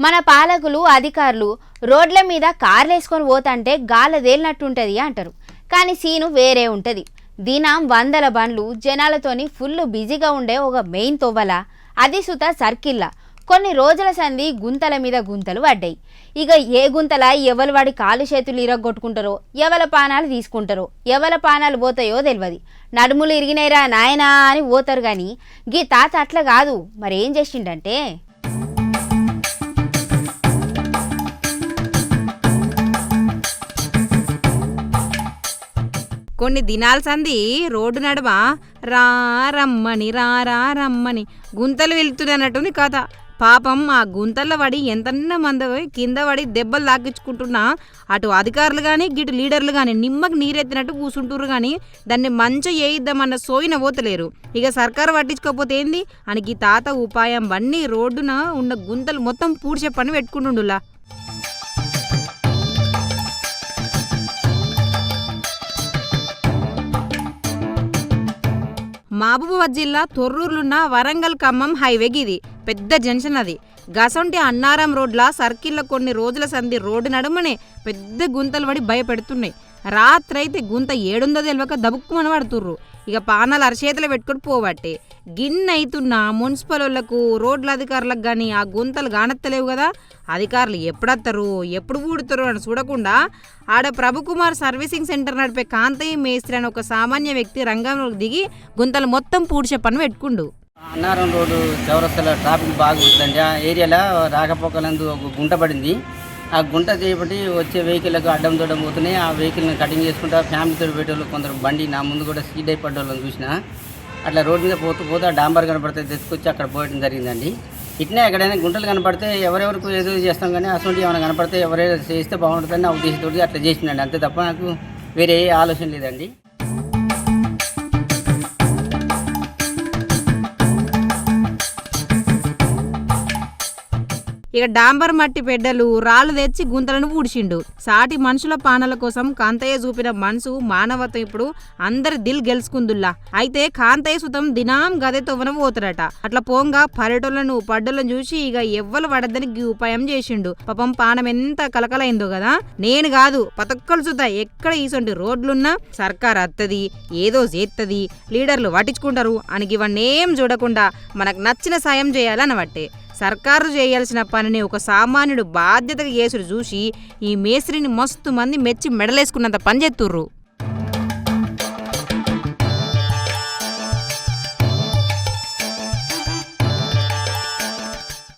మన పాలకులు అధికారులు రోడ్ల మీద కార్లేసుకొని పోతంటే గాలదేలినట్టుంటది అంటారు. కానీ సీను వేరే ఉంటది. దినం వందల బండ్లు జనాలతోని ఫుల్ బిజీగా ఉండే ఒక మెయిన్ తొవ్వల అది సుత సర్కిల్లా కొన్ని రోజుల సంది గుంతల మీద గుంతలు పడ్డాయి. ఇక ఏ గుంతల ఎవరు వాడి కాలు చేతులు ఇరగొట్టుకుంటారో, ఎవల పానాలు తీసుకుంటారో, ఎవల పానాలు పోతాయో తెలియదు. నడుములు ఇరిగినాయిరా నాయనా అని పోతారు. కానీ గీ తాత అట్లా కాదు. మరేం చేసిండంటే కొన్ని దినాల సంది రోడ్డు నడుమ రమ్మని రమ్మని గుంతలు వెళ్తున్నట్టుంది కథ. పాపం ఆ గుంతల్లో పడి ఎంతన్నా మంది కింద పడి దెబ్బలు తాకించుకుంటున్నా అటు అధికారులు కానీ గిటు లీడర్లు కానీ నిమ్మకి నీరెత్తినట్టు కూర్చుంటుర్రు. కానీ దాన్ని మంచిగా వేయిద్దామన్న సోయిన పోతలేరు. ఇక సర్కారు పట్టించుకోకపోతే ఏంది అని ఈ తాత ఉపాయం బండి రోడ్డున ఉన్న గుంతలు మొత్తం పూడ్చే పని పెట్టుకుంటుండులా. మహబూబాబాద్ జిల్లా తొర్రూరులున్న వరంగల్ ఖమ్మం హైవే గిది పెద్ద జంక్షన్. అది గసంటి అన్నారం రోడ్ల సర్కిల్లో కొన్ని రోజుల సంది రోడ్డు నడుమనే పెద్ద గుంతలు పడి భయపెడుతున్నాయి. రాత్రైతే గుంత ఏడుందో తెలియక దబుక్కుమని పడుతుర్రు. ఇక పానాలు అరచేతులు పెట్టుకొని పోబట్టే గిన్నెతున్న మున్సిపల్ వాళ్లకు రోడ్ల అధికారులకు కానీ ఆ గుంతలు కానత్తలేవు కదా. అధికారులు ఎప్పుడత్తారు ఎప్పుడు పూడుతారు అని చూడకుండా ఆడ ప్రభుకుమార్ సర్వీసింగ్ సెంటర్ నడిపే కాంతయ్య మేస్త్రి అని ఒక సామాన్య వ్యక్తి రంగంలోకి దిగి గుంతలు మొత్తం పూడ్చే పని పెట్టుకుండు. అన్నారం రోడ్డు చౌరస్తలో ట్రాఫిక్ బాగా ఉంటుందండి. ఆ ఏరియాలో రాకపోకలందు ఒక గుంట పడింది. ఆ గుంట చేయబట్టి వచ్చే వెహికల్లకు అడ్డం దొడ్డం పోతున్నాయి. ఆ వెహికల్ని కటింగ్ చేసుకుంటా ఫ్యామిలీతో పెట్టేవాళ్ళు కొందరు బండి నా ముందు కూడా స్పీడ్ అయిపడ్డ వాళ్ళని చూసిన. అట్లా రోడ్డు మీద పోతూ ఆ డాంబర్ కనపడితే తెచ్చుకొచ్చి అక్కడ పోయడం జరిగిందండి. ఇట్నే ఎక్కడైనా గుంటలు కనపడితే ఎవరెవరికి ఏదో చేస్తాం కానీ అసలు ఏమైనా కనపడితే ఎవరైనా చేస్తే బాగుంటుందని నా ఉద్దేశంతో అట్లా చేసిందండి. అంతే తప్ప నాకు వేరే ఏ ఆలోచన లేదండి. ఇక డాంబర్ మట్టి పెడ్డలు రాళ్ళు తెచ్చి గుంతలను పూడ్చిండు. సాటి మనుషుల పానాల కోసం కాంతయ్య చూపిన మనసు మానవత్వం ఇప్పుడు అందరి దిల్ గెలుచుకుందుల్లా. అయితే కాంతయ్య సుతం దినాం గదే తొవ్వన పోతారట. అట్లా పోంగా పర్యటనలను పడ్డలను చూసి ఇక ఎవ్వరు పడద్దని ఉపాయం చేసిండు. పాపం పానం ఎంత కలకలైందో కదా. నేను కాదు పతక్కలు సుతా ఎక్కడ ఈసొంటి రోడ్లున్నా సర్కార్ అత్తది ఏదో చేత్తది లీడర్లు పట్టించుకుంటారు అని ఇవన్నీ ఏం చూడకుండా మనకు నచ్చిన సాయం చేయాలనబట్టే సర్కారు చేయాల్సిన పనిని ఒక సామాన్యుడు బాధ్యతగా చేసుడు చూసి ఈ మేస్త్రిని మస్తు మంది మెచ్చి మెడలేసుకున్నంత పని చేస్తుర్రు.